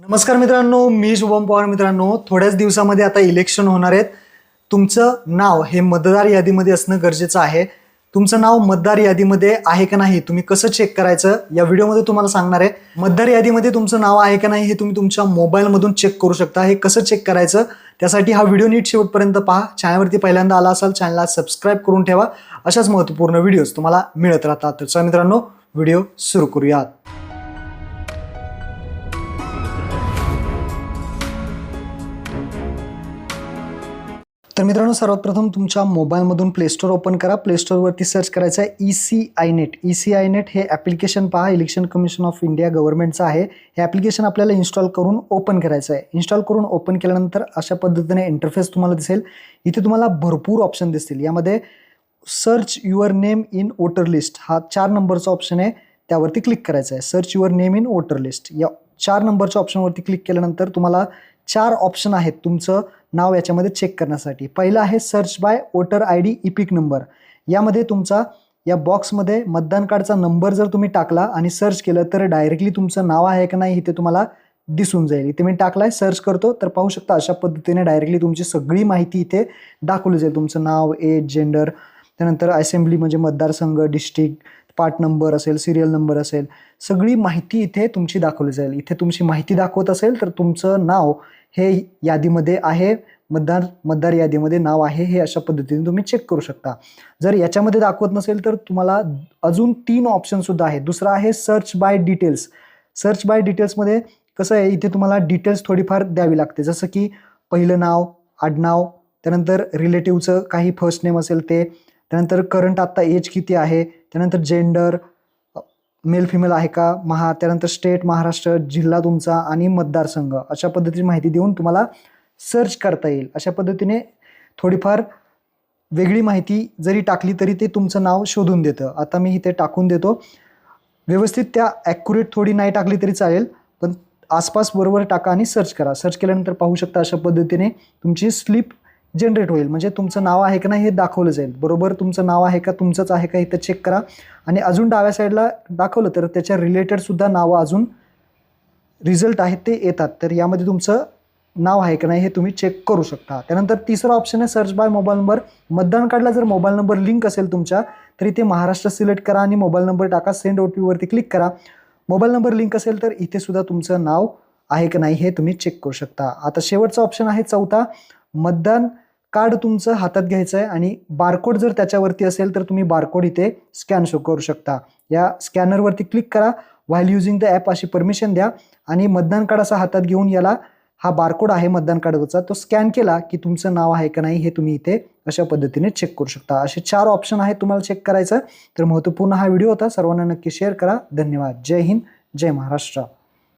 नमस्कार मित्रांनो, मी शुभम पवार. मित्रांनो, थोड्याच दिवसामध्ये आता इलेक्शन होणार आहेत. तुमचं नाव हे मतदार यादीमध्ये असणं गरजेचं आहे. तुमचं नाव मतदार यादीमध्ये आहे का नाही तुम्ही कसं चेक करायचं या व्हिडिओमध्ये तुम्हाला सांगणार आहे. मतदार यादीमध्ये तुमचं नाव आहे का नाही हे तुम्ही तुमच्या मोबाईलमधून चेक करू शकता. हे कसं चेक करायचं त्यासाठी हा व्हिडिओ नीट शेवटपर्यंत पहा. चॅनलवरती पहिल्यांदा आला असाल चॅनलला सबस्क्राईब करून ठेवा. अशाच महत्त्वपूर्ण व्हिडिओज तुम्हाला मिळत राहतात. तर चला मित्रांनो, व्हिडिओ सुरू करूयात. तर मित्रांनो, सर्वात प्रथम तुमच्या मोबाईलमधून प्ले स्टोअर ओपन करा. प्ले स्टोअरवरती सर्च करायचं आहे ECI-NET. ECI-NET हे ॲप्लिकेशन पहा, इलेक्शन कमिशन ऑफ इंडिया गव्हर्नमेंटचं आहे. हे ॲप्लिकेशन आपल्याला इन्स्टॉल करून ओपन करायचं आहे. इन्स्टॉल करून ओपन केल्यानंतर अशा पद्धतीने इंटरफेस तुम्हाला दिसेल. इथे तुम्हाला भरपूर ऑप्शन दिसतील. यामध्ये search your name in voter list हा 4 नंबरचा ऑप्शन आहे, त्यावरती क्लिक करायचं आहे. Search your name in voter list या 4 नंबरच्या ऑप्शनवरती क्लिक केल्यानंतर तुम्हाला 4 ऑप्शन आहेत तुमचं नाव याच्यामध्ये चेक करण्यासाठी. पहिलं आहे search by voter ID EPIC number. यामध्ये तुमचा या बॉक्समध्ये मतदान कार्डचा नंबर जर तुम्ही टाकला आणि सर्च केलं तर डायरेक्टली तुमचं नाव आहे का नाही इथे तुम्हाला दिसून जाईल. इथे मी टाकलाय, सर्च करतो तर पाहू शकता अशा पद्धतीने डायरेक्टली तुमची सगळी माहिती इथे दाखवली जाईल. तुमचं नाव, एज, जेंडर, त्यानंतर असेंब्ली म्हणजे मतदारसंघ, डिस्ट्रिक्ट, पार्ट नंबर असेल, सिरियल नंबर असेल, सगळी माहिती इथे तुमची दाखवली जाईल. इथे तुमची माहिती दाखवत असेल तर तुमचं नाव हे यादीमध्ये आहे, मतदार यादीमध्ये नाव आहे, हे अशा पद्धतीने तुम्ही चेक करू शकता. जर याच्यामध्ये दाखवत नसेल तर तुम्हाला अजून 3 ऑप्शन सुद्धा आहे. दुसरा आहे search by details. Search by डिटेल्समध्ये कसं आहे, इथे तुम्हाला डिटेल्स थोडीफार द्यावी लागते, जसं की पहिलं नाव, आडनाव, त्यानंतर रिलेटिव्हचं काही फर्स्ट नेम असेल ते, त्यानंतर करंट आत्ता एज किती आहे, त्यानंतर जेंडर मेल फिमेल आहे का, त्यानंतर स्टेट महाराष्ट्र, जिल्हा तुमचा आणि मतदारसंघ, अशा पद्धतीची माहिती देऊन तुम्हाला सर्च करता येईल. अशा पद्धतीने थोडीफार वेगळी माहिती जरी टाकली तरी ते तुमचं नाव शोधून देतं. आता मी इथे टाकून देतो. व्यवस्थित त्या ॲक्युरेट थोडी नाही टाकली तरी चालेल, पण आसपास बरोबर टाका आणि सर्च करा. सर्च केल्यानंतर पाहू शकता अशा पद्धतीने तुमची स्लिप जनरेट होईल. म्हणजे तुमचं नाव आहे का नाही हे दाखवलं जाईल. बरोबर तुमचं नाव आहे का, तुमचंच आहे का इथं चेक करा. आणि अजून डाव्या साईडला दाखवलं तर त्याच्या रिलेटेडसुद्धा नावं अजून रिझल्ट आहेत ते येतात. तर यामध्ये तुमचं नाव आहे का नाही हे तुम्ही चेक करू शकता. त्यानंतर तिसरा ऑप्शन आहे सर्च बाय मोबाईल नंबर. मतदान कार्डला जर मोबाईल नंबर लिंक असेल तुमच्या तर इथे महाराष्ट्र सिलेक्ट करा आणि मोबाईल नंबर टाका. सेंड OTP वरती क्लिक करा. मोबाईल नंबर लिंक असेल तर इथे सुद्धा तुमचं नाव आहे का नाही हे तुम्ही चेक करू शकता. आता शेवटचा ऑप्शन आहे चौथा. मतदान कार्ड तुमचं हातात घ्यायचं आहे आणि बारकोड जर त्याच्यावरती असेल तर तुम्ही बारकोड इथे स्कॅन करू शकता. या स्कॅनरवरती क्लिक करा. व्हाईल युझिंग द ॲप अशी परमिशन द्या आणि मतदान कार्ड असं हातात घेऊन याला हा बारकोड आहे मतदान कार्डवरचा, तो स्कॅन केला की तुमचं नाव आहे का नाही हे तुम्ही इथे अशा पद्धतीने चेक करू शकता. असे 4 ऑप्शन आहेत तुम्हाला चेक करायचं. तर महत्त्वपूर्ण हा व्हिडिओ होता. सर्वांना नक्की शेअर करा. धन्यवाद. जय हिंद, जय महाराष्ट्र.